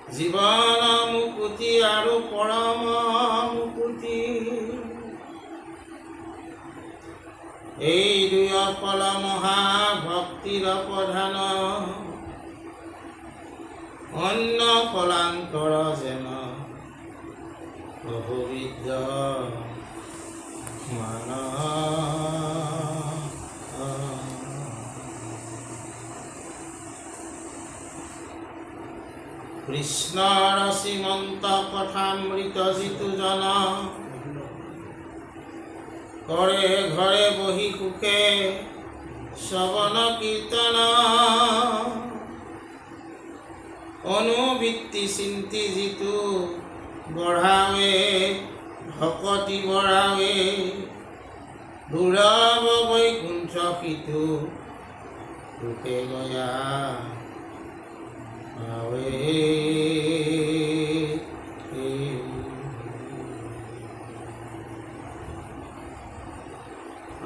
জীবন মুকুতি আৰু পৰম মুকুতি এই দুই ফল মহাভক্তিৰ প্ৰধান অন্য ফলান্তৰ যেন বহুবিধ মান কৃষ্ণৰ শ্ৰীমন্ত কথামৃত যিটো জন কৰে ঘৰে বহি সুখে শ্ৰৱণ কীৰ্তন অনুবৃত্তি চিন্তি যিটো বঢ়াৱে ভকতি বঢ়াৱে দুৰৱ বৈকুণ্ঠ সিটো সুখে গয়া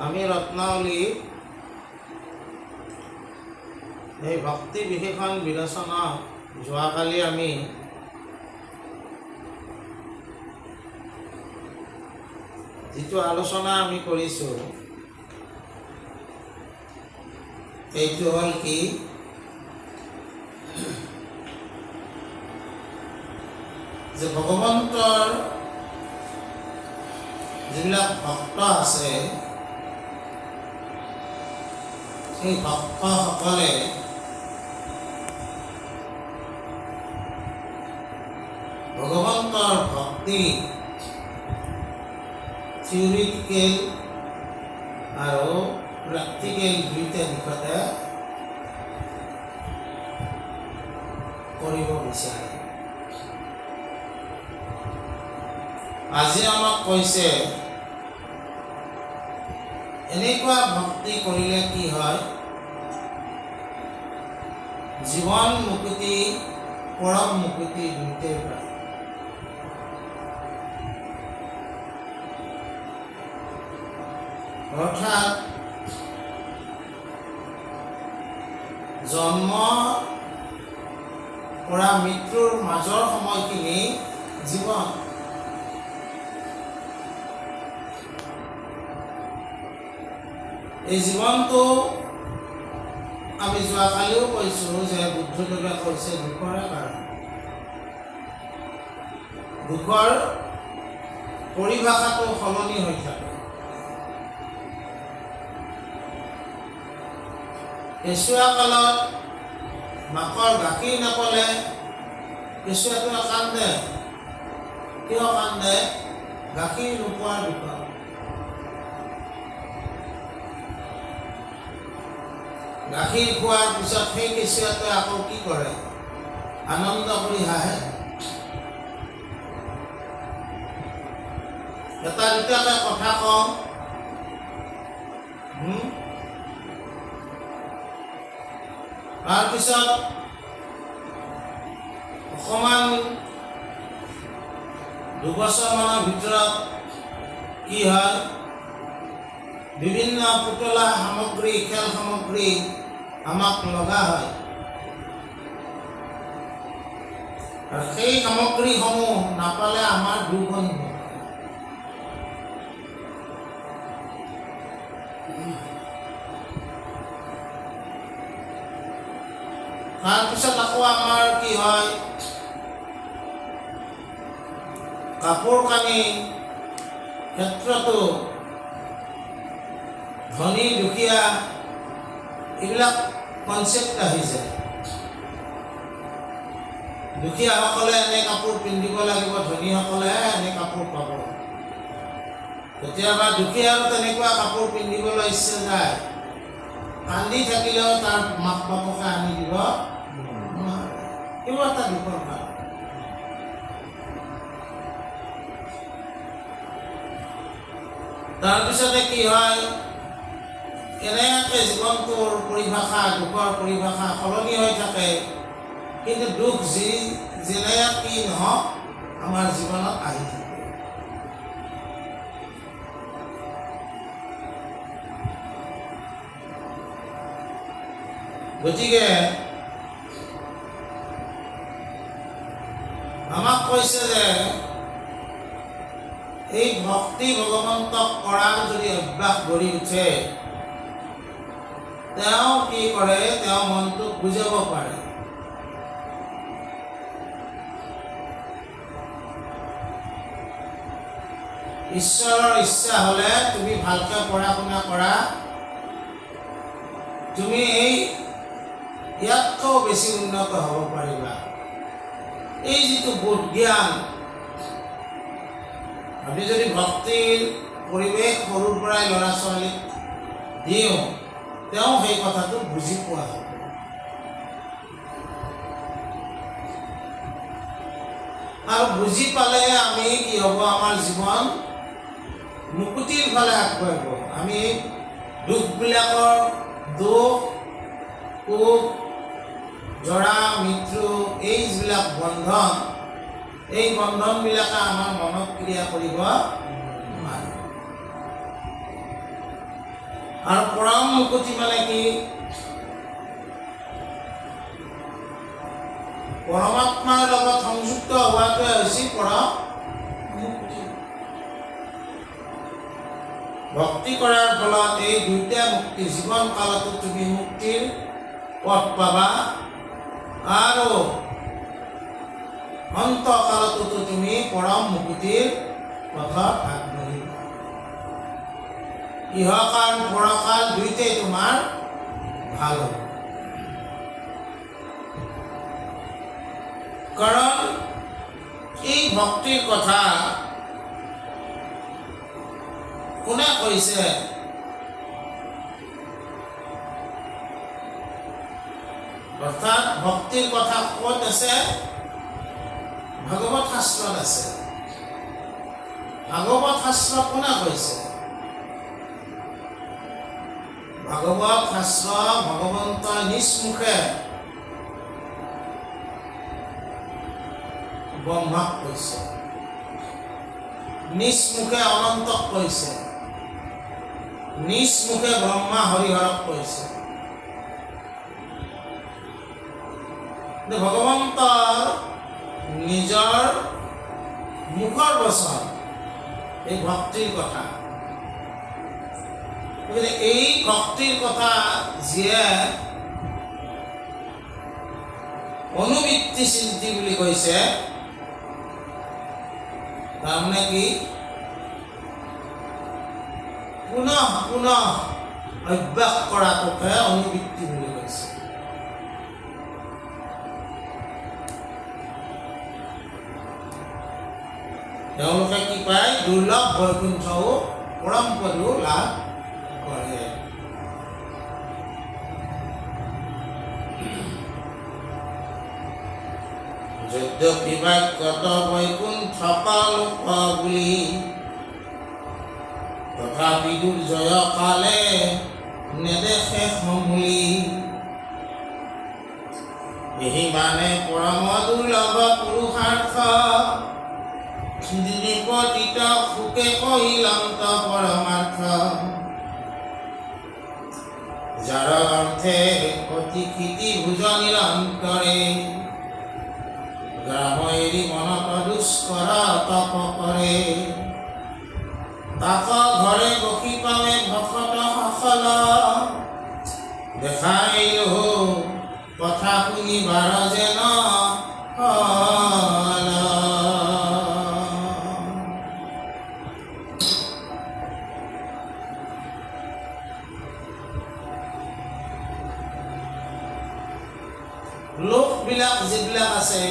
আমি ৰত্নাৱলী এই ভক্তি বিশেষণ বিলোচনা যোৱাকালি আমি যিটো আলোচনা আমি কৰিছোঁ এইটো হ'ল কি যে ভগৱন্তৰ যিবিলাক ভক্ত আছে এই ভক্তসকলে ভগৱন্তৰ ভক্তি থিয়ৰিটিকেল আৰু প্ৰেক্টিকেল দুইটা দিশতে কৰিব বিচাৰে। আজি আমাক কৈছে এনেকুৱা ভক্তি কৰিলে কি হয়, জীৱন মুকুতি পৰম মুকুতি দুইটাই পায়। অৰ্থাৎ জন্ম পৰা মৃত্যুৰ মাজৰ সময়খিনি জীৱন। এই জীৱনটো আমি যোৱাকালিও কৈছোঁ যে বুদ্ধদেৱে কৈছে দুখৰে কাৰণ। দুখৰ পৰিভাষাটো সলনি হৈ থাকে। কেঁচুৱা কালত মাকৰ গাখীৰ নাপালে কেঁচুৱাটোৱে কান্দে। কিয় কান্দে? গাখীৰ নোপোৱাৰ দুখত। গাখীৰ খোৱাৰ পিছত সেই কেঁচুৱাটোৱে আকৌ কি কৰে? আনন্দ কৰি হাঁহে। এটা দুটাকে কথা কওঁ, তাৰপিছত অকণমান দুবছৰমানৰ ভিতৰত কি হয়, বিভিন্ন পুতলা সামগ্ৰী, খেল সামগ্ৰী আমাক লগা হয়। আৰু সেই সামগ্ৰীসমূহ নাপালে আমাৰ দুখ অনুভৱ। তাৰপিছত আকৌ আমাৰ কি হয়, কাপোৰ কানি ক্ষেত্ৰতো ধনী দুখীয়া এইবিলাক কনচেপ্ট আহি যায়। দুখীয়াসকলে এনে কাপোৰ পিন্ধিব লাগিব, ধনীসকলেহে এনে কাপোৰ পাব। কেতিয়াবা দুখীয়াৰো তেনেকুৱা কাপোৰ পিন্ধিবলৈ ইচ্ছা যায়, কান্দি থাকিলেও তাৰ মাক বাপকে আনি দিব নোৱাৰে। কিবা এটা দুখৰ কাৰণ। তাৰপিছতে কি হয়, এনেকৈ জীৱনটোৰ পৰিভাষা, দুখৰ পৰিভাষা সলনি হৈ থাকে। কিন্তু দুখ যেনে কি নহওক আমাৰ জীৱনত আহি থাকে। গতিকে আমাক কৈছে যে এই ভক্তি ভগৱন্তক কৰাৰ যদি অভ্যাস গঢ়ি উঠে, তেওঁ কি কৰে, তেওঁ মনটোক বুজাব পাৰে। ঈশ্বৰৰ ইচ্ছা হ'লে তুমি ভালকৈ পঢ়া শুনা কৰা, তুমি এই ইয়াতকৈ বেছি উন্নত হ'ব পাৰিবা। এই যিটো বোধ জ্ঞান, আমি যদি ভক্তিৰ পৰিৱেশ সৰুৰ পৰাই ল'ৰা ছোৱালীক দিওঁ, তেওঁ সেই কথাটো বুজি পোৱা হ'ব। আৰু বুজি পালে আমি কি হ'ব, আমাৰ জীৱন মুকুতিৰ ফালে আগবাঢ়িব। আমি দুখবিলাকৰ দুখ, সুখ, জৰা মৃত্যু, এই যিবিলাক বন্ধন, এই বন্ধনবিলাকে আমাৰ মনত ক্ৰিয়া কৰিব নোৱাৰে। আৰু পৰম মুকুতি মানে কি? পৰমাত্মাৰ লগত সংযুক্ত হোৱাটোৱে হৈছে পৰম মুক্তি। ভক্তি কৰাৰ ফলত এই দুইটা মুক্তি, জীৱন কালতো তুমি মুক্তিৰ পথ পাবা আৰু অন্তকালতো তুমি পৰম মুক্তিৰ পথত আগবাঢ়িবা। ইহকাল পৰকাল দুইটাই তোমাৰ ভাল হ'ব। কাৰণ এই ভক্তিৰ কথা কোনে কৈছে? অৰ্থাৎ ভক্তিৰ কথা ক'ত আছে? ভাগৱত শাস্ত্ৰত আছে। ভাগৱত শাস্ত্ৰ কোনে কৈছে? ভাগৱত শাস্ত্ৰ ভগৱন্তই নিজ মুখে ব্ৰহ্মাক কৈছে, নিজ মুখে অনন্তক কৈছে, নিজ মুখে ব্ৰহ্মা হৰিহৰক কৈছে। ভগৱন্তৰ নিজৰ মুখৰ বচন এই ভক্তিৰ কথা। গতিকে এই ভক্তিৰ কথা যিয়ে অনুবৃত্তি সিদ্ধি বুলি কৈছে, তাৰমানে কি? পুনঃ পুনঃ অভ্যাস কৰাটোকে অনুবৃত্তি বুলি কৈছে। তেওঁলোকে কি পায়? দুৰ্লভ বৈকুণ্ঠও পৰম পদো লাভ কৰে। যদ্যপি বাক্যত বৈকুণ্ঠ লোক বুলি, তথাপি দুৰ্জয় কালে নেদেখে সমূলি। এহি মানে পৰম দুৰ্লভ পুৰুষাৰ্থ, নিপতিত সুখে কহিলন্ত পৰমাৰ্থ। যাৰ অৰ্থে অতি ক্ষিতি ভুজ নিৰন্তৰে, গ্ৰাম এৰি মনত দুষ্কৰ তপ কৰে। তাক ঘৰে বসি পাৱে ভকত সফল, দেখাইল কথা শুনিবাৰ যেন হল। লোকবিলাক যিবিলাক আছে,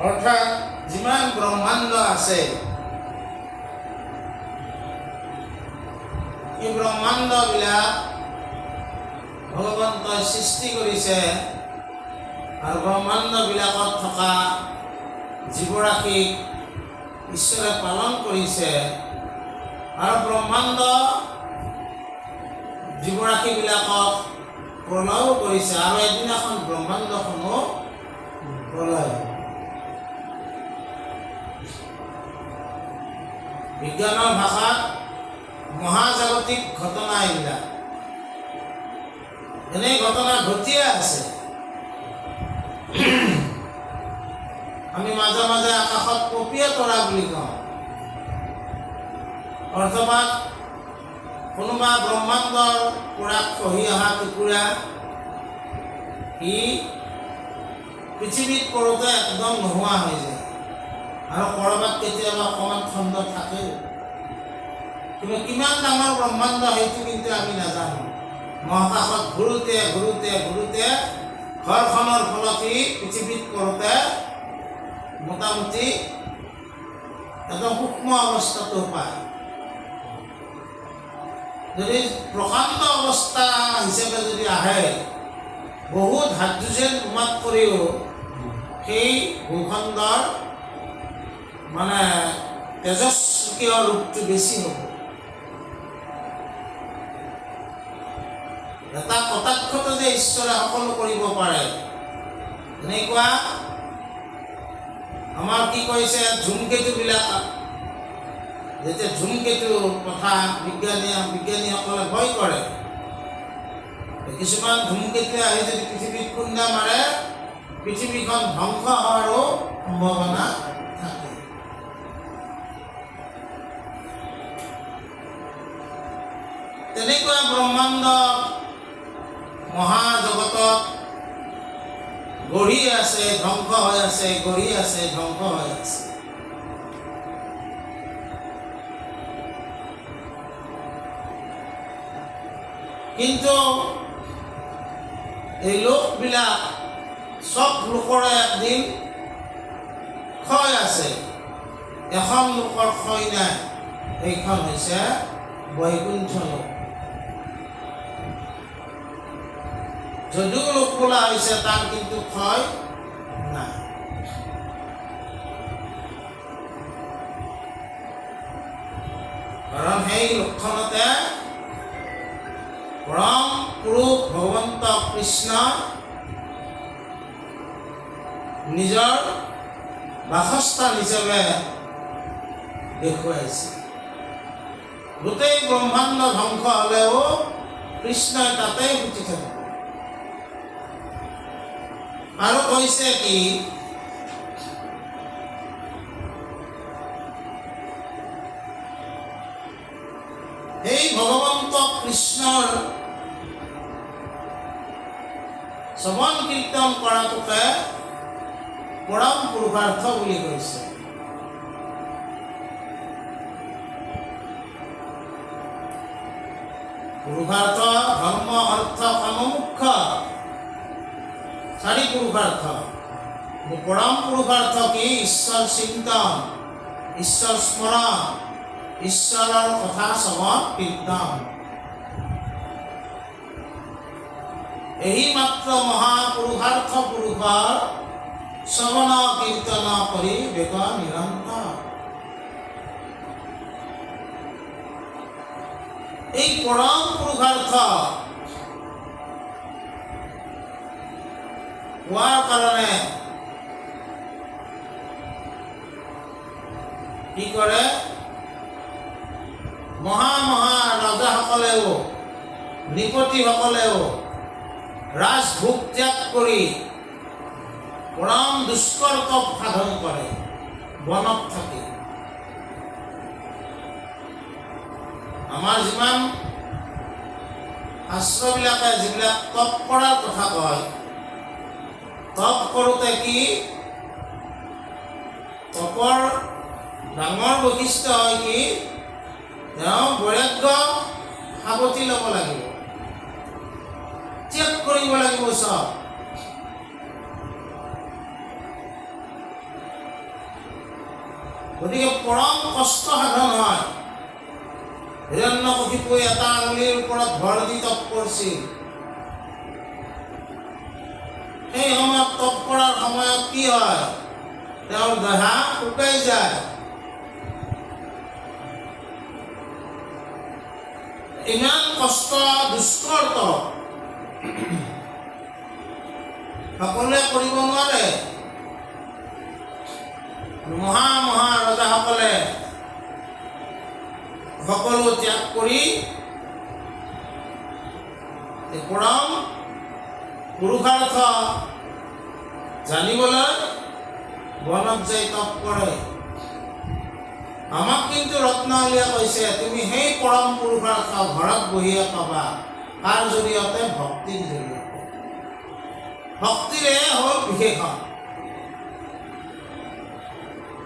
অৰ্থাৎ যিমান ব্ৰহ্মাণ্ড আছে, এই ব্ৰহ্মাণ্ডবিলাক ভগৱন্তই সৃষ্টি কৰিছে আৰু ব্ৰহ্মাণ্ডবিলাকত থকা জীৱৰাশিক ঈশ্বৰে পালন কৰিছে আৰু ব্ৰহ্মাণ্ড জীৱৰাশিবিলাকক প্ৰলয়ো কৰিছে আৰু এদিনাখন ব্ৰহ্মাণ্ডখনো প্ৰলয় হ'ব। বিজ্ঞানৰ ভাষাত মহাজাগতিক ঘটনা এইবিলাক, এনে ঘটনা ঘটিয়ে আছে। আমি মাজে মাজে আকাশত কঁপিয়া তৰা বুলি কওঁ, অৰ্থাৎ কোনোবা ব্ৰহ্মাণ্ডৰ পৰা খহি অহা টুকুৰা ই পৃথিৱীত পৰোঁতে একদম নোহোৱা হৈ যায় আৰু ক'ৰবাত কেতিয়াবা অকণমান খণ্ড থাকে। কিন্তু কিমান ডাঙৰ ব্ৰহ্মাণ্ড সেইটো কিন্তু আমি নাজানো। মহাকাশত ঘূৰোঁতে ঘূৰোঁতে ঘূৰোঁতে ঘৰখনৰ ফলত ই পৃথিৱীত পৰোঁতে মোটামুটি একদম সূক্ষ্ম অৱস্থাটো পায়। যদি প্ৰশান্ত অৱস্থা হিচাপে যদি আহে, বহুত হাইড্ৰজেন উন্মাদ কৰিও সেই ভূখণ্ডৰ মানে তেজস্ক্ৰিয় ৰূপটো বেছি হ'ব। এটা কটাক্ষতে যে ঈশ্বৰে সকলো কৰিব পাৰে, এনেকুৱা আমাৰ কি কৈছে ধূমকেতুবিলাক, যেতিয়া ধূমকেতুৰ কথা বিজ্ঞানীসকলে ভয় কৰে, কিছুমান ধূমকেতুৱে আহি যদি পৃথিৱীত খুন্দা মাৰে, পৃথিৱীখন ধ্বংস হোৱাৰো সম্ভাৱনা থাকে। তেনেকুৱা ব্ৰহ্মাণ্ড মহাজগতত গঢ়ি আছে, ধ্বংস হৈ আছে, গঢ়ি আছে, ধ্বংস হৈ আছে। কিন্তু এই লোকবিলাক সব লোকৰে একদিন ক্ষয় আছে, এখন লোকৰ ক্ষয় নাই, এইখন হৈছে বৈকুণ্ঠ লোক। যদিও লোক বোলা হৈছে তাৰ কিন্তু ক্ষয় নাই। কাৰণ সেই লক্ষণতে পৰম পুৰুষ ভগৱন্ত কৃষ্ণ নিজৰ বাসস্থান হিচাপে দেখুৱাইছে। গোটেই ব্ৰহ্মাণ্ড ধ্বংস হ'লেও কৃষ্ণই তাতেই ফুটি থাকিব। আৰু কৈছে কি, এই ভগৱন্ত কৃষ্ণৰ শ্ৰৱণ কীৰ্তন কৰাটোকে পৰম পুৰুষাৰ্থ বুলি কৈছে। পুৰুষাৰ্থ ধৰ্ম অৰ্থ কাম মোক্ষ, চাৰি পুৰুষাৰ্থ। পৰম পুৰুষাৰ্থ কি? ঈশ্বৰ চিন্তন, ঈশ্বৰ স্মৰণ, ঈশ্বৰৰ কথা শ্ৰৱণ কীৰ্তন। এই মাত্ৰ মহাপুৰুষাৰ্থ পুৰুষৰ শ্ৰৱণ কীৰ্তন কৰি বেগ নিৰন্তৰ। এই পৰম পুৰুষাৰ্থ হোৱাৰ কাৰণে কি কৰে? মহা ৰজাসকলেও নৃপতিসকলেও ৰাজভোগ ত্যাগ কৰি পৰম দুষ্কৰ্তব্য সাধন কৰে বনত থাকি। আমাৰ যিমান শাস্ত্ৰবিলাকে যিবিলাক তপ কৰাৰ কথা কয়, তপ কৰোঁতে কি তপৰ ডাঙৰ বৈশিষ্ট্য হয় কি? তেওঁ বৈৰাগ্য সাৱটি ল'ব লাগিব, ত্যাগ কৰিব লাগিব চব। গতিকে পৰম কষ্ট সাধন হয়। হিৰণ্যকশিপুৱে এটা আঙুলিৰ ওপৰত ভৰ দি তপ কৰিছিল। সেই সময়ত তপ কৰাৰ সময়ত কি হয়? তেওঁৰ দেহা শুকাই যায়। ইমান কষ্ট দুষ্কৰ্ত সকলোৱে কৰিব নোৱাৰে। মহা ৰজাসকলে সকলো ত্যাগ কৰি পৰম পুৰুষাৰ্থ জানিবলৈ বনত যাই তপ কৰে। আমাক কিন্তু ৰত্নাৱলীয়ে কৈছে, তুমি সেই পৰম পুৰুষাৰ্থ ঘৰত বহিয়ে পাবা। তাৰ জৰিয়তে ভক্তিৰ জৰিয়তে। ভক্তিৰে হ'ল বিশেষণ।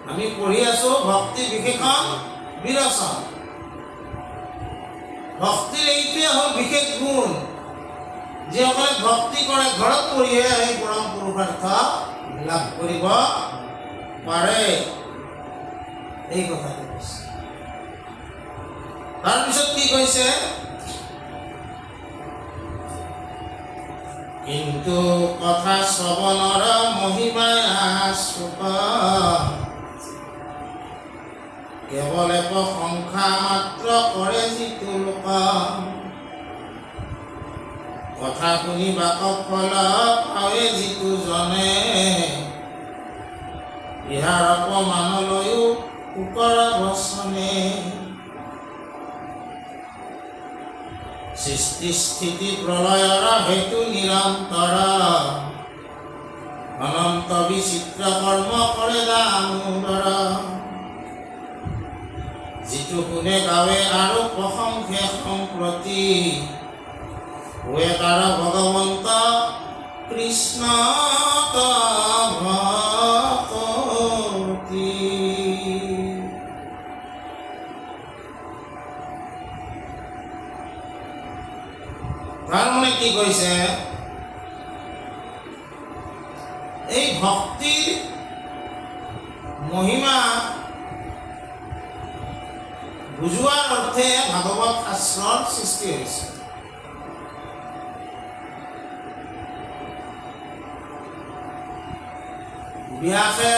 আমি পঢ়ি আছো ভক্তি বিশেষণ বিৰচন। ভক্তিৰ এইটোৱে হ'ল বিশেষ গুণ। যিসকলে ভক্তি কৰে ঘৰত পঢ়িহে সেই পৰম পুৰুষাৰ্থ লাভ কৰিব পাৰে। এই কথাটো কৈছে। তাৰপিছত কি কৈছে? কিন্তু কথা শ্ৰৱণৰ মহিমাই আশ্ৰুত, কেৱলে প্ৰশংসা মাত্ৰ কৰে যিটো লোক। কথা শুনি বাকক ফল পাৱে যিটো জনে, ইহাৰ অপমানলৈও কুকৰ বচনে। সৃষ্টি স্থিতি প্ৰলয়ৰ হেতু নিৰন্তৰ, অনন্ত বিচিত্ৰ কৰ্ম কৰে দামোদৰ। যিটো শুনে গাৱে আৰু প্ৰশংসে সম্প্ৰতি, হুৱে তাৰ ভগৱন্ত কৃষ্ণ ভক্তি। তাৰ মানে কি কৈছে, এই ভক্তিৰ মহিমা বুজোৱাৰ অৰ্থে ভাগৱত শাস্ত্ৰৰ সৃষ্টি হৈছে। ব্যাসে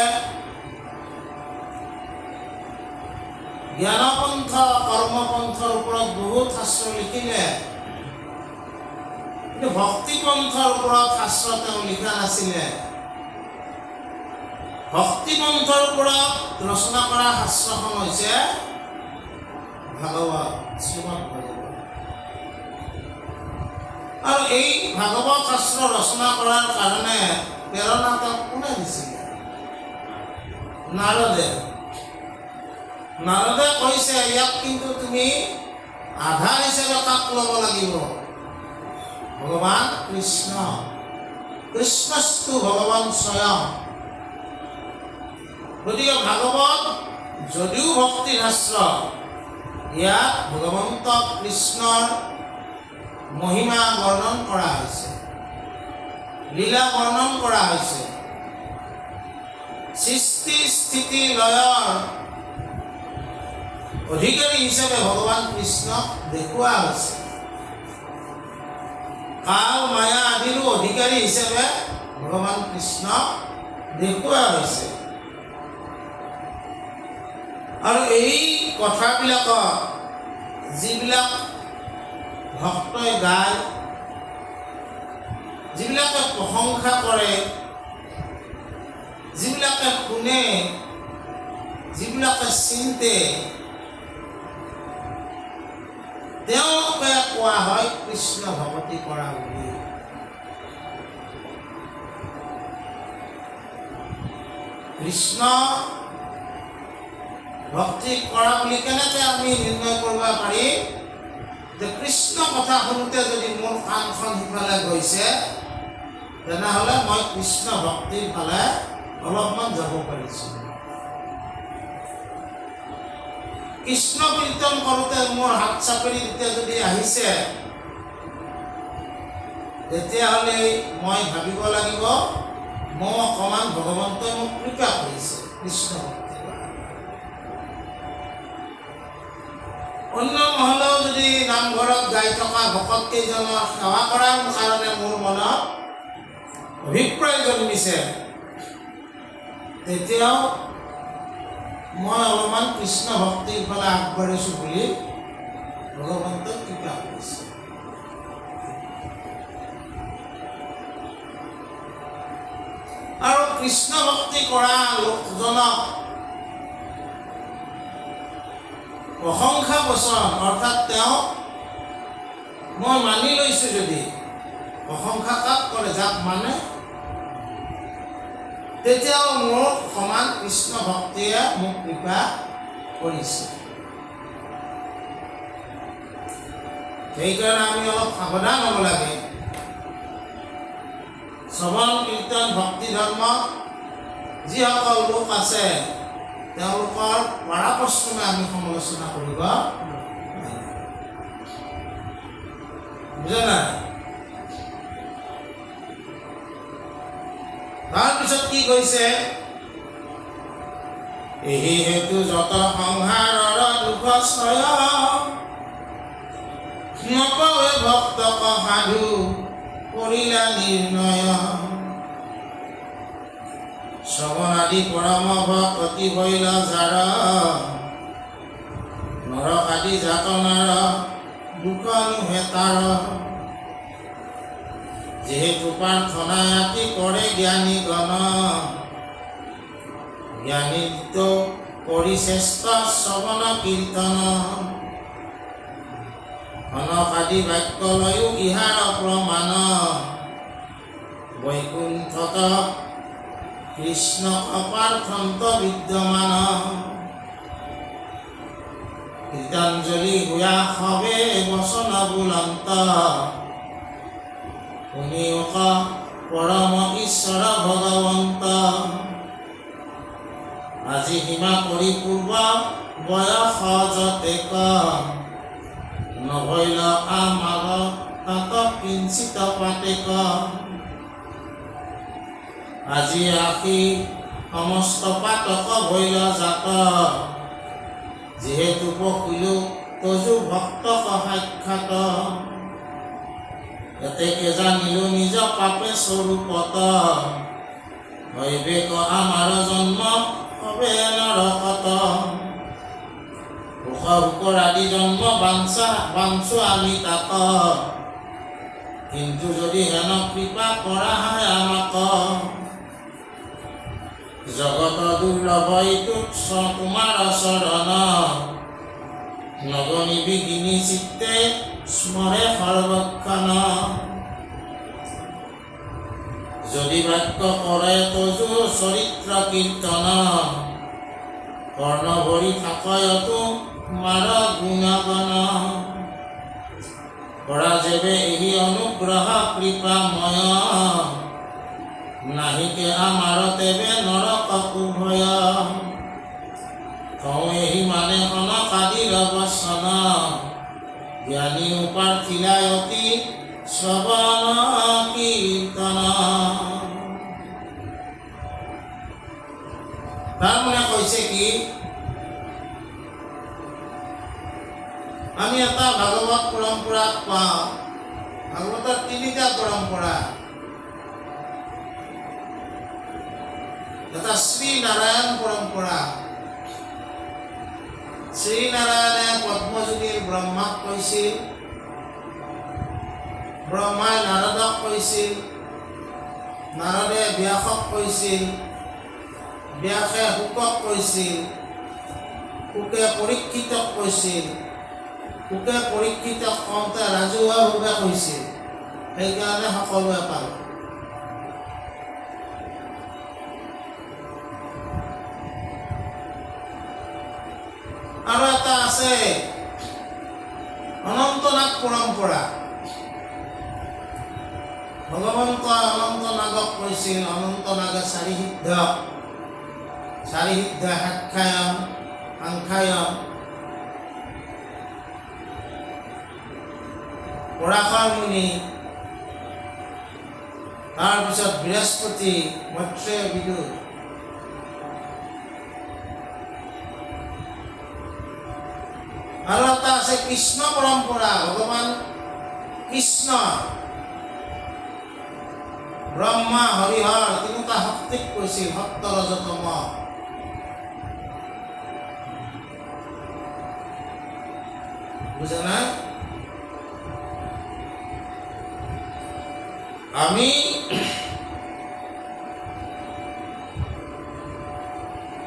জ্ঞানপন্থ কৰ্মপন্থৰ ওপৰত বহুত শাস্ত্ৰ লিখিলে, কিন্তু ভক্তিপন্থৰ ওপৰত শাস্ত্ৰ তেওঁ লিখা নাছিলে। ভক্তিপন্থৰ ওপৰত ৰচনা কৰা শাস্ত্ৰখন হৈছে ভাগৱত, শ্ৰীমদ ভাগৱত। আৰু এই ভাগৱত শাস্ত্ৰ ৰচনা কৰাৰ কাৰণে প্ৰেৰণা তেওঁক কোনে দিছিলে? নাৰদে। নাৰদে কৈছে, ইয়াক কিন্তু তুমি আধাৰ হিচাপে কাক ল'ব লাগিব? ভগৱান কৃষ্ণ। কৃষ্ণস্তু ভগৱান স্বয়ং। গতিকে ভাগৱত যদিও ভক্তি শাস্ত্ৰ, ইয়াত ভগৱন্ত কৃষ্ণৰ মহিমা বৰ্ণন কৰা হৈছে, লীলা বৰ্ণন কৰা হৈছে, সৃষ্টি স্থিতি লয়ৰ অধিকাৰী হিচাপে ভগৱান কৃষ্ণক দেখুওৱা হৈছে, কাল মায়া আদিৰো অধিকাৰী হিচাপে ভগৱান কৃষ্ণক দেখুওৱা হৈছে। আৰু এই কথাবিলাকক যিবিলাক ভক্তই গায়, যিবিলাকে প্ৰশংসা কৰে, যিবিলাকে শুনে, যিবিলাকে চিন্তে, তেওঁলোকে কোৱা হয় কৃষ্ণ ভক্তি কৰা বুলি। কৃষ্ণ ভক্তি কৰা বুলি কেনেকৈ আমি নিৰ্ণয় কৰিব পাৰি? যে কৃষ্ণ কথা শুনোতে যদি মোৰ কাণখন সিফালে গৈছে, তেনেহ'লে মই কৃষ্ণ ভক্তিৰ ফালে অলপমান যাব পাৰিছোঁ। কৃষ্ণ কীৰ্তন কৰোঁতে মোৰ হাত চাপৰি যেতিয়া যদি আহিছে, তেতিয়াহ'লে মই ভাবিব লাগিব, মই অকণমান ভগৱন্তই মোক কৃপা কৰিছে কৃষ্ণ ভক্তি কৰা। অন্য নহ'লেও যদি নামঘৰত গাই থকা ভকত কেইজনৰ সেৱা কৰাৰ কাৰণে মোৰ মনত অভিপ্ৰায় জন্মিছে, তেতিয়াও মই অলপমান কৃষ্ণ ভক্তিৰ ফালে আগবাঢ়িছোঁ বুলি ভগৱন্তই কৃপা কৰিছে। আৰু কৃষ্ণ ভক্তি কৰা লোকজনক প্ৰশংসা বচন, অৰ্থাৎ তেওঁ মই মানি লৈছোঁ যদি, প্ৰশংসা কাক কৰে? যাক মানে। তেতিয়াও মোৰ সমান কৃষ্ণ ভক্তিয়ে মোক কৃপা কৰিছে। সেইকাৰণে আমি অলপ সাৱধান হ'ব লাগে। শ্ৰৱণ কীৰ্তন ভক্তি ধৰ্মত যিসকল লোক আছে, তেওঁলোকৰ পৰাপশ্ৰমে আমি সমালোচনা কৰিব বুজা নাই? তাৰপিছত কি কৈছে? এই হেতু যত সংসাৰৰ দুখ সয়, নকৱে ভক্তক সাধু কৰিলা নিৰ্ণয়। শ্ৰৱণ আদি পৰম ভক্তি হৈল যাৰ, নৰক আদি যাতনাৰ দুখ নোহে তাৰ। যেহেতু প্ৰাৰ্থনা আতি কৰে জ্ঞানী গণ, জ্ঞানীত কৰি শ্ৰেষ্ঠ শ্ৰৱণ কীৰ্তন। অনক আদি বাক্য লৈও ইহাৰ প্ৰমাণ, বৈকুণ্ঠত কৃষ্ণ অপাৰ্থন্ত বিদ্যমান। কীৰ্তঞ্জলি হোৱা সবে বচন বুলন্ত, শুনিওক পৰম ঈশ্বৰ ভগৱন্ত। আজি সীমা কৰি পূৰ্ব বয়স যতেক, নহৈল আমাৰ তত কিঞ্চিত পাতেক আজি আশী সমস্ত পাতক ভৈল জাত যিহেতু পশুলো তজু ভক্তক সাক্ষাৎ এতেকে জানিলো নিজ পাপে স্বৰূপত হৈবেক আমাৰ জন্ম হবে নৰকত ভোকৰ আদি জন্ম বাঞ্ছো আমি তাক কিন্তু যদি হেন কৃপা কৰা হয় আমাক জগত দুৰ্লভ তুচ্ছ তোমাৰ চৰণ নগনি বিঘিনি চিত্তে স্মৰে সৰ্বক্ষণ যদি বাক্য কৰে তজু চৰিত্ৰ কীৰ্তন কৰ্ণ ভৰি থাকয়তো মাৰ গুণগণ কৰা যেবে এই অনুগ্ৰহ কৃপাময় নাহিকে আমাৰ তেবে নৰককু ভয় কওঁ এই মানে সনকাদিৰ বচন জ্ঞানী উপাৰ্থিলায়তি শ্ৰৱণ কীৰ্তন তাৰমানে কৈছে কি আমি এটা ভাগৱত পৰম্পৰাত পাওঁ ভাগৱতৰ তিনিটা পৰম্পৰা এটা শ্ৰী নাৰায়ণ পৰম্পৰা শ্ৰী নাৰায়ণে পদ্মজনীৰ ব্ৰহ্মাক কৈছিল ব্ৰহ্মাই নাৰদক কৈছিল নাৰদে ব্যাসক কৈছিল ব্যাসে শুকক কৈছিল শুকে পৰীক্ষিতক কৈছিল শুকে পৰীক্ষিতক কওঁতে ৰাজহুৱাভাৱে কৈছিল সেইকাৰণে সকলোৱে পালে আৰু এটা আছে অনন্তনাগ পৰম্পৰা ভগৱন্ত অনন্ত নাগক কৈছিল অনন্ত নাগে চাৰি সিদ্ধ সাক্ষায়ন সাংখ্যায়ন পৰাশৰ মুনি তাৰপিছত বৃহস্পতি মৈত্ৰেয় বিদুৰ আৰু এটা আছে কৃষ্ণ পৰম্পৰা ভগৱান কৃষ্ণ ব্ৰহ্মা হৰিহৰ তিনিটা শক্তিক কৈছিল সত্য ৰজতম বুজা নাই আমি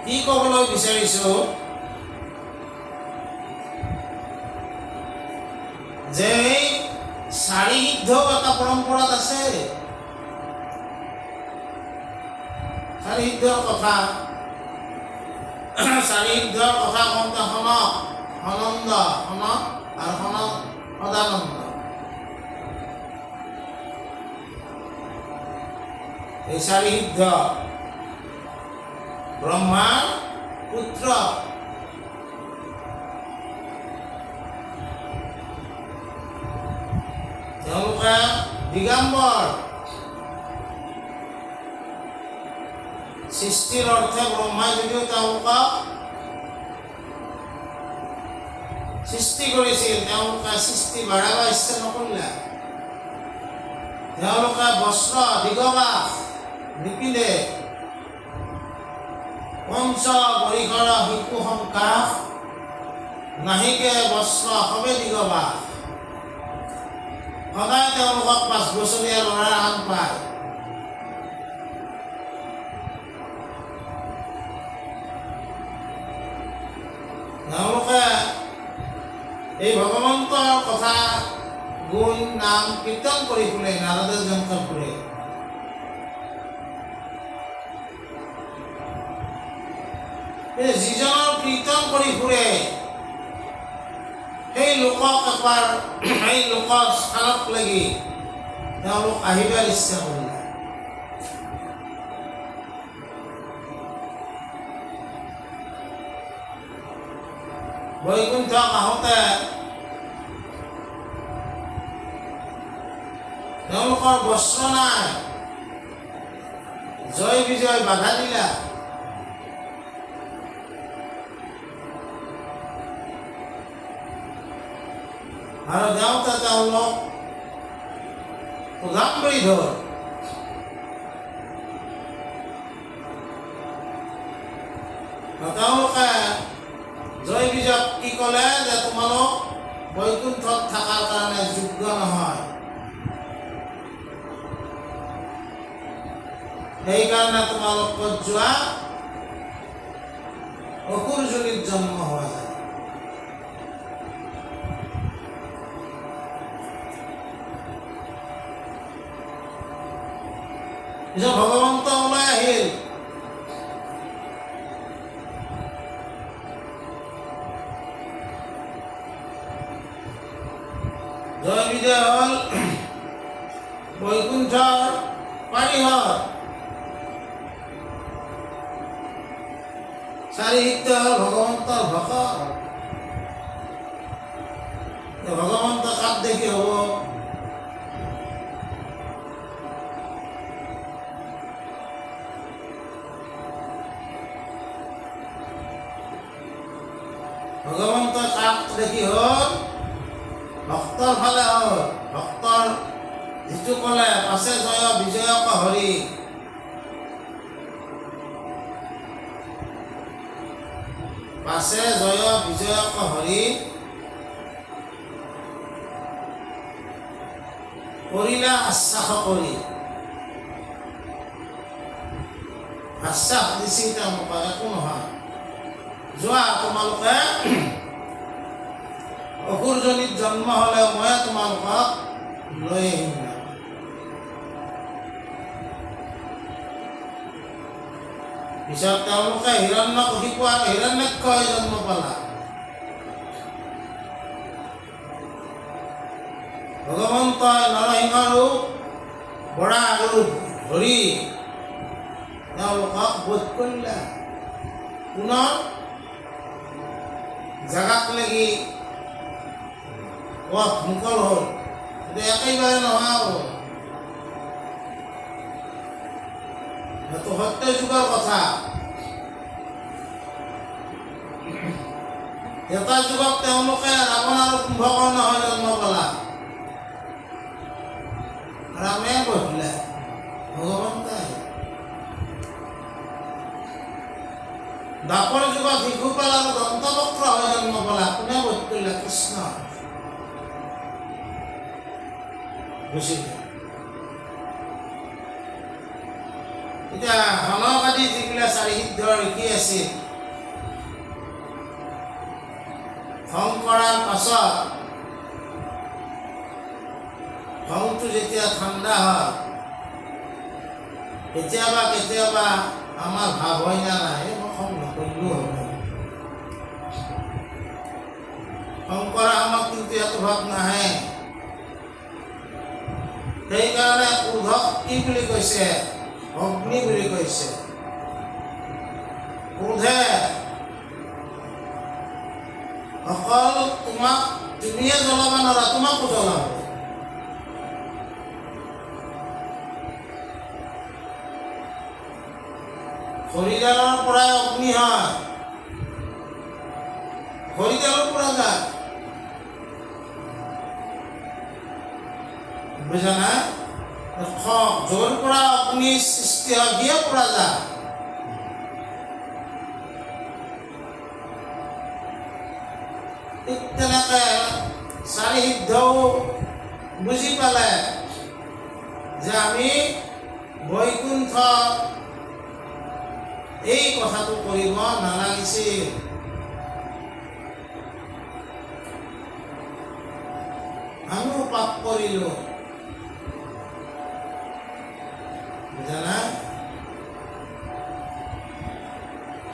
কি ক'বলৈ বিচাৰিছো যে চাৰি সিদ্ধ এটা পৰম্পৰাত আছে চাৰি সিদ্ধৰ কথা কওঁতে সনক সনন্দ সনক আৰু সদানন্দ এই চাৰি সিদ্ধ ব্ৰহ্মাৰ পুত্ৰ তেওঁলোকে দিগম্বৰ সৃষ্টিৰ অৰ্থে ব্ৰহ্মাই যদিও তেওঁলোকক সৃষ্টি কৰিছিল তেওঁলোকে সৃষ্টি বাঢ়াব ইচ্ছা নকৰিলে তেওঁলোকে বস্ত্ৰ দিগবাস নিপিন্ধে পঞ্চ পৰিকৰ শিশু সংকাশ নাহিকে বস্ত্ৰ সবে দিগবাস সদায় তেওঁলোকক 5 বছৰীয়া ল'ৰাৰ আন পায় তেওঁলোকে এই ভগৱন্তৰ কথা গুণ নাম কীৰ্তন কৰি ফুৰে নাৰদে যন্ত্ৰ ফুৰে যিজনৰ কীৰ্তন কৰি ফুৰে সেই লোকক এবাৰ সেই লোকৰ স্থানত লাগি তেওঁলোক আহিবৰ ইচ্ছা কৰিলে বৈকুণ্ঠ আহোঁতে তেওঁলোকৰ বস্ত্ৰ নাই, জয় বিজয় বাধা দিলা। আৰু যাওঁতে তেওঁলোক উদাম্বৰী ধৰ তেওঁলোকে জয় বিজয়ক কি ক'লে যে তোমালোক বৈকুণ্ঠত থকাৰ কাৰণে যোগ্য নহয়, সেইকাৰণে তোমালোক ক'ত যোৱা, অসুৰ যোনিত জন্ম হোৱা যায়। পিছত ভগৱন্ত ওলাই আহিল, জয় বিজয় হ'ল বৈকুণ্ঠৰ পাৰিহৰ, চাৰিহিত্য হ'ল ভগৱন্তৰ ভকত। ভগৱন্ত কাক দেখি হ'ব, ভগৱন্ত কাক দেখি হ'ল, ভক্তৰ ফালে হ'ল। ভক্তৰ যিটো ক'লে পাছে জয় বিজয়ক হৰি, পাছে জয় বিজয়ক হৰি কৰিলা আশ্বাস কৰি, আশ্বাস দিছি তেওঁলোকে একো নহয়, যোৱা তোমালোকে অসুৰজনীত জন্ম হ'লেও মই তোমালোকক লৈ আহিম। পিছত তেওঁলোকে হিৰণ্যকশিপু আৰু হিৰণ্যাক্ষ হৈ জন্ম পালা। ভগৱন্তই নৰসিংহ ৰূপ, বৰা ৰূপ ধৰি তেওঁলোকক বধ কৰিলা। পুনৰ জাগাক লাগি পথ মুকল হ'ল, কিন্তু একেবাৰে নহ'ব, সেইটো সত্য যুগৰ কথা। এটা যুগত তেওঁলোকে ৰাৱণ আৰু কুম্ভকৰ্ণ হৈ জন্ম পালা, ৰামে বহিলে ভগৱন্তই। দ্বাপৰ যুগত শিশুপাল আৰু দন্তবক্ৰ হৈ জন্ম পালা, কোনে বধ কৰিলে, কৃষ্ণ। বুজিলে? এতিয়া হনক আদি যিবিলাক চাৰিসিদ্ধ ঋষি আছিল, খং কৰাৰ পাছত খংটো যেতিয়া ঠাণ্ডা হয়, কেতিয়াবা কেতিয়াবা আমাৰ ভাৱ হয় না নাই, মই খং নকৰিলেও হ'ব। খং কৰা আমাক কিন্তু একো ভাৱ নাহে। সেইকাৰণে ক্ৰোধক কি বুলি কৈছে, অগ্নি বুলি কৈছে। ক্ৰোধে অকল তোমাক তুমিয়ে জ্বলাব নোৱাৰা, তোমাকো জ্বলাব। খৰিডালৰ পৰাই অগ্নি হয়, খৰিডালৰ পৰা যায়, বুজা নাই? য'ৰ পৰা অগ্নি সৃষ্টি হয়, সিয়ে পৰা যায়। ঠিক তেনেকে চাৰিসিদ্ধও বুজি পালে যে আমি বৈকুণ্ঠ এই কথাটো কৰিব নালাগিছিল। আমিও পাপ কৰিলোঁ, বুজা?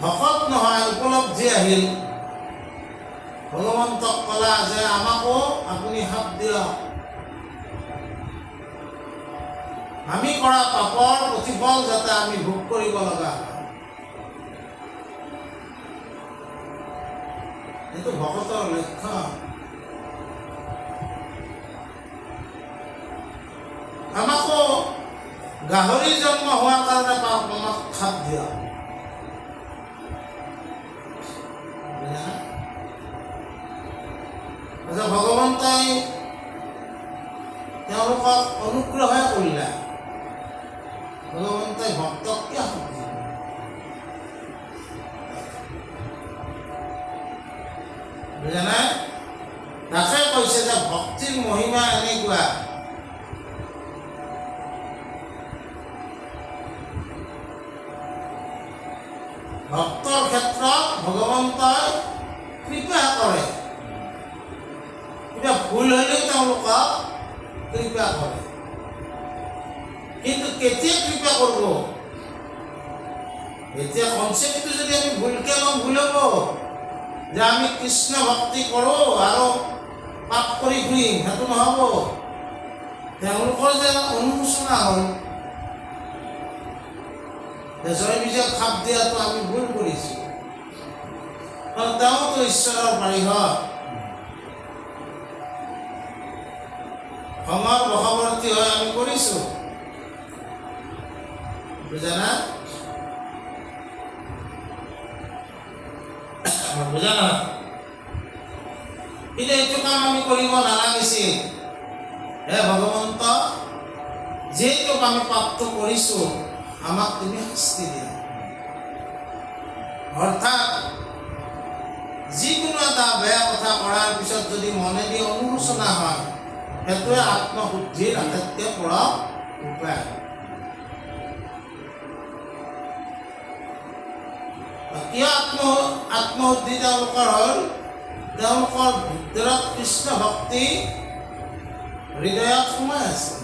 ভকত নহয়, উপলব্ধি আহিল। ভগৱন্তক ক'লা যে আমাকো আপুনি শাপ দিয়ক, আমি কৰা পাপৰ প্ৰতিফল যাতে আমি ভোগ কৰিব লগা হয়। এইটো ভকতৰ লক্ষ্য। আমাকো গাহৰিৰ জন্ম হোৱাৰ কাৰণে আমাক খাপ দিয়া। ভগৱন্তই তেওঁলোকক অনুগ্ৰহে কৰিলে। ভগৱন্তই ভক্তক কিয় খাপ দিব? বুজা নাই? তাকে কৈছে যে ভক্তিৰ মহিমা এনেকুৱা, ভক্তৰ ক্ষেত্ৰত ভগৱন্তই কৃপা কৰে। কিবা ভুল হ'লেও তেওঁলোকক কৃপা কৰে। কিন্তু কেতিয়া কৃপা কৰিব? এতিয়া কনচেপ্টটো যদি আমি ভুলকে লওঁ, ভুল হ'ব যে আমি কৃষ্ণ ভক্তি কৰোঁ আৰু পাপ কৰি ঘূৰিম, সেইটো নহ'ব। তেওঁলোকৰ যে অনুশোচনা হ'ল, জয় বিজয় খাপ দিয়াটো আমি ভুল কৰিছোঁ। কাৰণ তেওঁতো ঈশ্বৰৰ পাৰিহত, সময় বশৱৰ্তী হৈ আমি কৰিছোঁ। বুজা না? বুজা না? কিন্তু এইটো কাম আমি কৰিব নালাগিছিল। হে ভগৱন্ত, যিটো আমি পাপটো কৰিছোঁ আমাক তুমি শাস্তি দিয়া। অৰ্থাৎ যিকোনো এটা বেয়া কথা কৰাৰ পিছত যদি মনেদি অনুশোচনা হয়, সেইটোৱে আত্মশুদ্ধিৰ আটাইতকৈ পৰম উপায়। কিয় আত্মশুদ্ধি তেওঁলোকৰ হ'ল? তেওঁলোকৰ ভিতৰত কৃষ্ণ ভক্তি হৃদয়ত সোমাই আছে।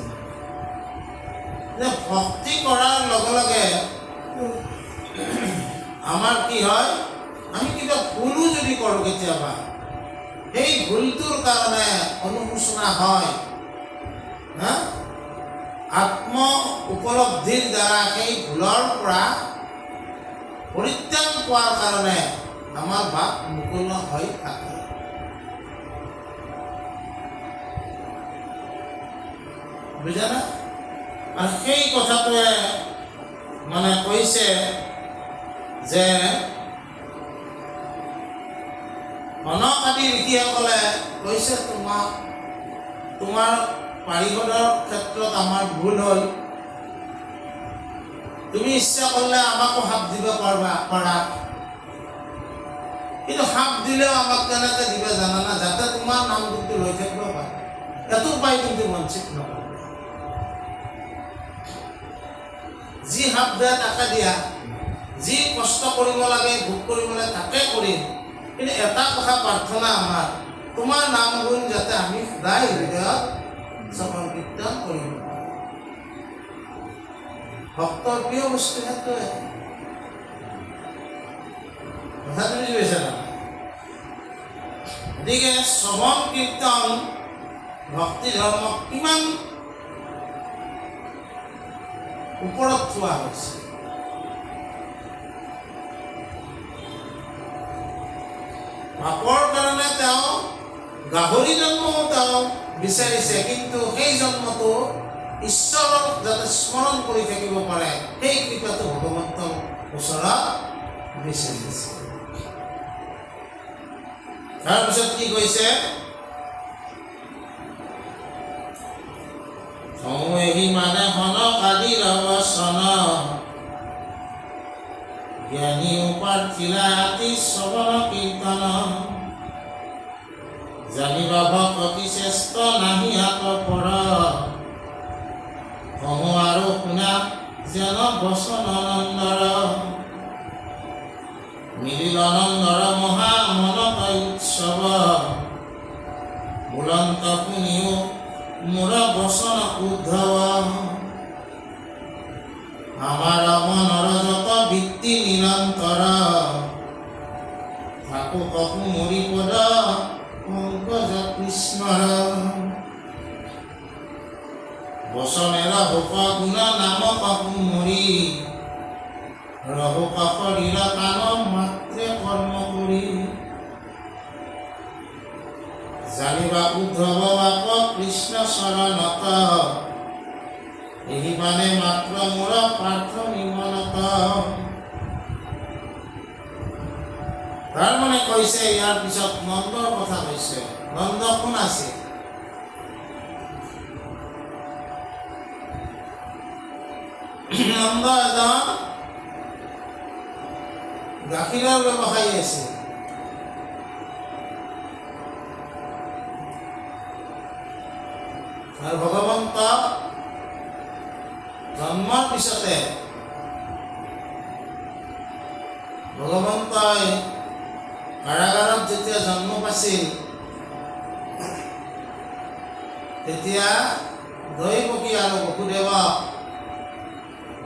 যে ভক্তি কৰাৰ লগে লগে আমাৰ কি হয়, আমি কিবা ভুলো যদি কৰোঁ কেতিয়াবা, সেই ভুলটোৰ কাৰণে অনুশোচনা হয়। আত্ম উপলব্ধিৰ দ্বাৰা সেই ভুলৰ পৰা পৰিত্ৰাণ পোৱাৰ কাৰণে আমাৰ বাট মুকল হৈ থাকে। বুজা না? আৰু সেই কথাটোৱে মানে কৈছে যে অনক আদি ঋষিসকলে কৈছে, তোমাৰ পাৰিষদৰ ক্ষেত্ৰত আমাৰ ভুল হ'ল। তুমি ইচ্ছা কৰিলে আমাকো সাপ দিব পাৰা, কিন্তু সাপ দিলেও আমাক কেনেকৈ দিবা জানানা? যাতে তোমাৰ নামটো লৈ থাকিব পাৰে, এইটো পাই কিন্তু বঞ্চিত নকৰিবা। যি সাপ দিয়া তাকে দিয়া, যি কষ্ট কৰিব লাগে, ভোগ কৰিব লাগে তাকে কৰিম। কিন্তু এটা কথা প্ৰাৰ্থনা আমাৰ, তোমাৰ নাম গুণ যাতে আমি সদায় হৃদয়ত শ্ৰৱণ কীৰ্তন কৰিব পাৰোঁ। ভক্তৰ প্ৰিয় বস্তু সেইটোৱে। কথাটো বুজি পাইছে না? গতিকে শ্ৰৱণ কীৰ্তন ভক্তি ধৰ্মক কিমান ওপৰত থোৱা হৈছে। পাপৰ কাৰণে তেওঁ গাহৰি জন্মও তেওঁ বিচাৰিছে, কিন্তু সেই জন্মটো ঈশ্বৰক যাতে স্মৰণ কৰি থাকিব পাৰে, সেই কৃপাটো ভগৱন্তৰ ওচৰত বিচাৰিছে। তাৰপিছত কি কৈছে? এহি মানে হনক আদি ৰৱচন, জ্ঞানী উপাৰ্থিলা আতি শ্ৰৱণ কীৰ্তন, জানিবা ভকতি শ্ৰেষ্ঠ নাহি হাত পৰ, কহো আৰু শুনা যেন বচন আনন্দৰ, মিলিল আনন্দৰ মহা মনত উৎসৱ, বুলন্ত শুনিও মোৰ বচন উদ্ধৱ, আমাৰ মনৰ যত বৃত্তি নিৰন্তৰ, থাকো কহো মৰি পদ পংকজ কৃষ্ণৰ, বচনেৰ হোক গুণ নাম কহো মৰি, ৰহুক শৰীৰ কাণ মাত্ৰে কৰ্ম কৰি, জানিবা উদ্ধৱ বাপ কৃষ্ণ চৰণত, এই মানে মাত্ৰ মোৰ প্ৰাৰ্থনী মনত। তাৰ মানে কৈছে ইয়াৰ পিছত নন্দৰ কথা কৈছে। নন্দ কোন আছে? নন্দ এজন গাখীৰৰ ব্যৱসায়ী আছিল। আৰু ভগৱন্ত জন্মৰ পিছতে ভগৱন্তই কাৰাগাৰত যেতিয়া জন্ম পাইছিল তেতিয়া দৈৱকী আৰু বসুদেৱক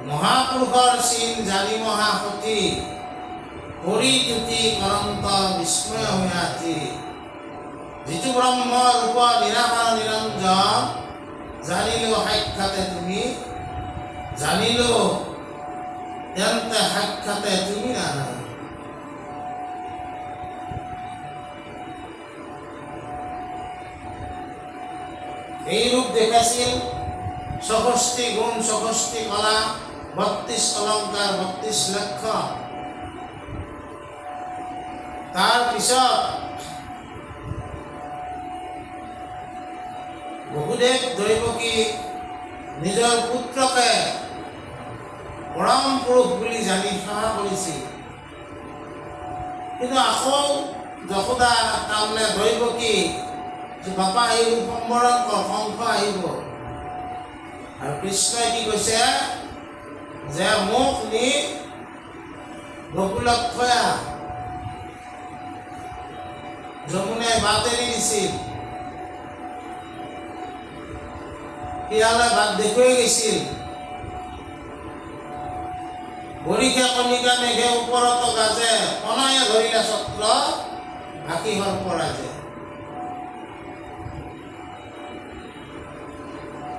মহাপুৰুষৰ চিন জানি মহাসতী পৰিতুতি কৰন্ত বিস্ময় হৈ আতি। যিটো ব্ৰহ্ম ৰূপ নিৰাকাৰ নিৰঞ্জন জানিলো সাক্ষাতে তুমি, জানিলো তেন্তে সাক্ষাতে তুমি নানা। এই ৰূপ দেখাছিল ৬৬ গুণ ৬৬ কলা ৩২ অলংকাৰ ৩২ লক্ষ। তাৰ পিছত বসুদেৱ দৈৱকী নিজৰ পুত্ৰকে পৰম পুৰুষ বুলি জানি সেৱা কৰিছিল। কিন্তু আকৌ যশোদা তাৰমানে দৈৱকী বাপা এই ৰূপ সম্বৰণ কৰ, কংস আহিব। আৰু কৃষ্ণই কি কৈছে যে মোক নি গকুলত থৈ আহ। যমুনাই বাট এৰি দিছিল, শিয়ালে বাট দেখুৱাই গৈছিল। বৰিষা কণিকা মেঘে ওপৰত গাজে, কণয়ে ধৰিলে ছত্ৰ ভাকি সৰ্পৰাজে।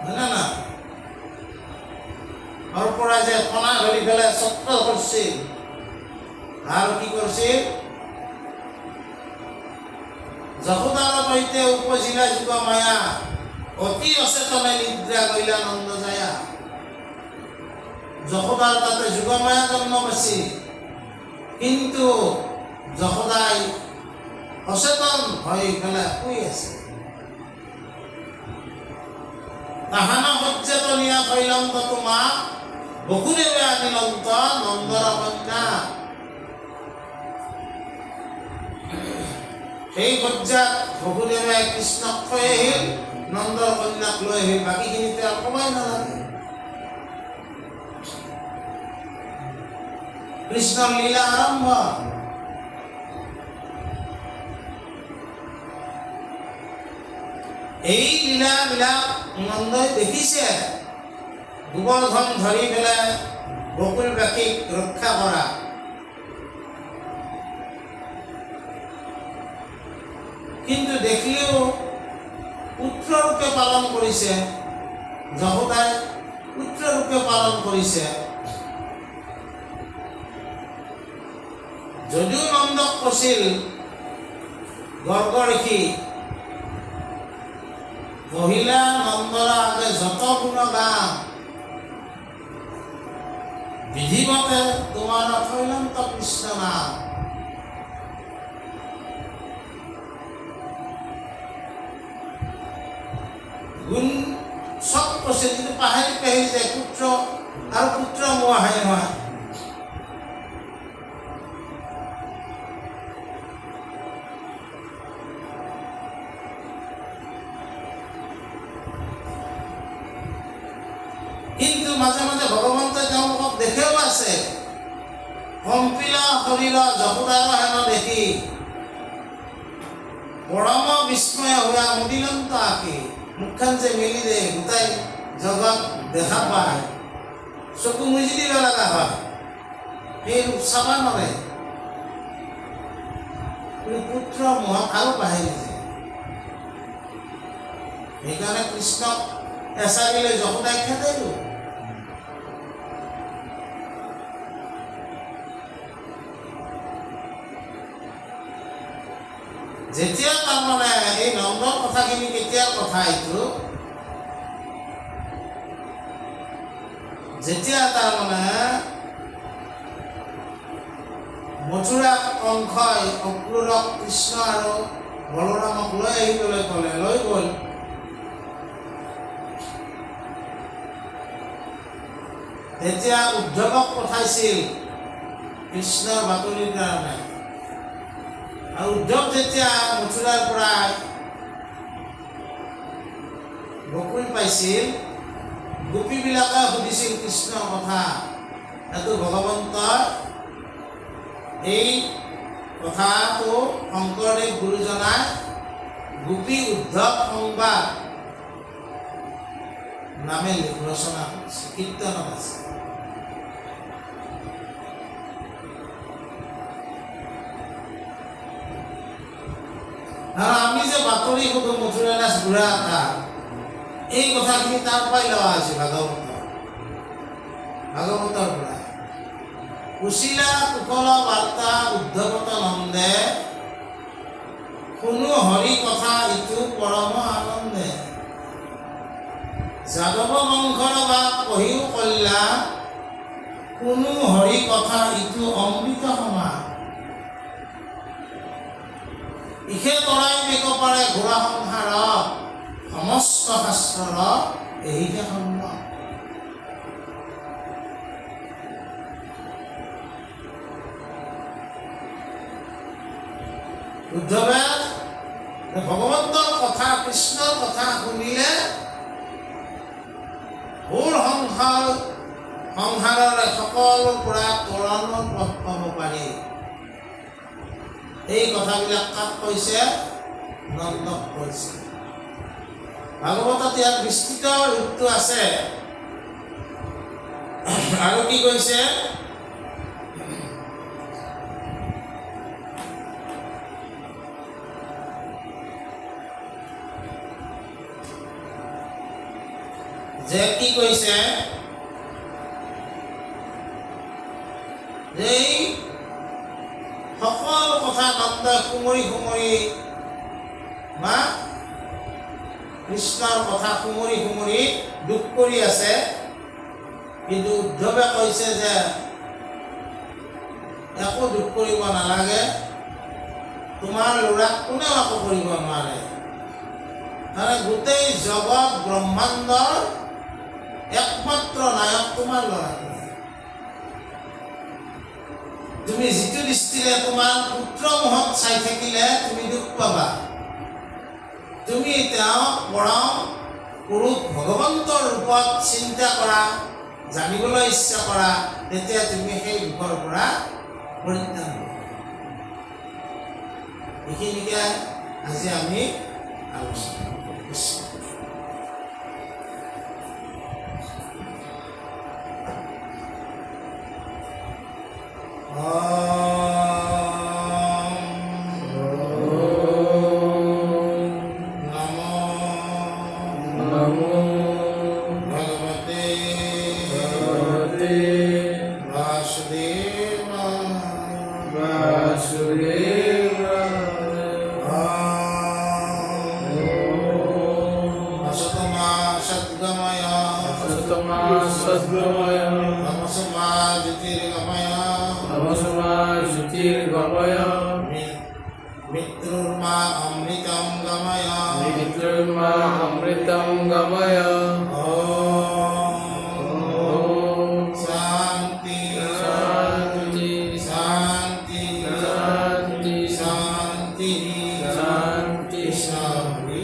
না সৰ্পৰাজে কণা ধৰি পেলাই ছত্ৰ কৰিছিল। আৰু কি কৰিছিল? যশোদাৰ সৈতে উপজিলা যুগ মায়া, অতি অচেতনে নিদ্ৰা কৰিলা নন্দ যায়া। যশোদাৰ তাতে যুগমায়া জন্ম পাইছিল, কিন্তু যশোদাই অচেতন হৈ পেলাই শুই আছে। তাহান সজ্জেতনীয়া শৈলন্ত তোমাক বসুদেৱে আনিলন্ত নন্দৰ কন্যা। সেই সজ্জাত বসুদেৱে কৃষ্ণক থৈ আহিল, নন্দৰ কন্যাক লৈ আহিল। বাকীখিনিতে আৰু সময় নালাগে। কৃষ্ণৰ লীলা আৰম্ভ। এই লীলাবিলাক নন্দই দেখিছে। গোবৰ্ধন ধৰি পেলাই বকুলবাসীক ৰক্ষা কৰা। কিন্তু দেখিলেও পুত্ৰৰূপে পালন কৰিছে, যশোদাই পুত্ৰৰূপে পালন কৰিছে। যদিও নন্দক কৈছিল গৰ্গ ঋষি, মহিলা নন্দৰ আগে যত গুণ গাম, বিধিমতে তোমাৰ শৈলন্ত কৃষ্ণ নাম। গুণ চব কৈছে, কিন্তু পাহৰি যায় পুত্ৰ আৰু পুত্ৰ মোৱাহে নহয়। কিন্তু মাজে মাজে ভগৱন্তই তেওঁলোকক দেখেও আছে। কম্পিল শৰীৰ যশোদাৰ হেন দেখি পৰম বিস্ময় হোৱা মুদিলন্ত আঁকি। মুখখন যে মেলি দিয়ে, গোটাই জগত দেখা পায়, চকু মুজি দিব লগা হয়। সেই ৰূপ চাব নোৱাৰে। পুত্ৰ মোহক আৰু পাহৰি যায়। সেইকাৰণে কৃষ্ণক এচাৰিলে যশোদাই খেদাইলো। যেতিয়া তাৰমানে এই নন্দৰ কথাখিনি কেতিয়াৰ কথা, এইটো যেতিয়া তাৰমানে মথুৰাক কংসই অক্ৰূৰক কৃষ্ণ আৰু বলৰামক লৈ আহিবলৈ ক'লে, লৈ গ'ল। তেতিয়া উদ্ধৱক পঠাইছিল কৃষ্ণৰ বাতৰিৰ কাৰণে। আৰু উদ্ধৱ যেতিয়া মথুৰাৰ পৰা গকুল পাইছিল, গোপীবিলাকে সুধিছিল কৃষ্ণৰ কথা। এইটো ভগৱন্তৰ এই কথাটো শংকৰদেৱ গুৰুজনাই গোপী উদ্ধৱ সংবাদ নামে ৰচনা কৰিছে, কীৰ্তনত আছে। আৰু আমি যে বাতৰি সুধো মথুৰা দাস বুঢ়া এটা, এই কথাখিনি তাৰ পৰাই লোৱা হৈছে ভাগৱতৰ পৰা। কুশিলা কুশল বাৰ্তা উদ্ধৱত নন্দে, শুনো হৰি কথা ইটো পৰম আনন্দে। যাদৱ বংশৰ বা কহিও কল্যাণ, শুনো হৰি কথা ইটো অমৃত সমান। ইখে তৰাই বেক পাৰে ঘোৰা সংসাৰ, সমস্ত শাস্ত্ৰৰ এহিকে সন্মান। উদ্ধৱে ভগৱন্তৰ কথা, কৃষ্ণৰ কথা শুনিলে ঘোৰ সংসাৰৰ সকলো পৰা তৰণৰ পথ পাব পাৰি। এই কথাবিলাক কাক কৈছে? নন্দক কৈছে। ভাগৱতত ইয়াৰ বিস্তৃত ৰূপটো আছে। আৰু কি কৈছে? যে কি কৈছে? এই সকলো কথা নন্দই সুমৰি সুমৰি বা কৃষ্ণৰ কথা সুমৰি সুমৰি দুখ কৰি আছে। কিন্তু উদ্ধৱে কৈছে যে একো দুখ কৰিব নালাগে, তোমাৰ ল'ৰাক কোনেও একো কৰিব নোৱাৰে। মানে গোটেই জগত ব্ৰহ্মাণ্ডৰ একমাত্ৰ নায়ক তোমাৰ ল'ৰাটোৱে। তুমি যিটো দৃষ্টিৰে তোমাৰ পুত্ৰ মুখত চাই থাকিলে তুমি দুখ পাবা। তুমি তেওঁক পৰম পুৰুষ ভগৱন্তৰ ৰূপত চিন্তা কৰা, জানিবলৈ ইচ্ছা কৰা, তেতিয়া তুমি সেই দুখৰ পৰা পৰিত্ৰাণ পাবা। এইখিনিকে আজি আমি আলোচনা কৰিছোঁ। अमृतं गमय। शांति शांति शांति शांति शांति शांति शांति।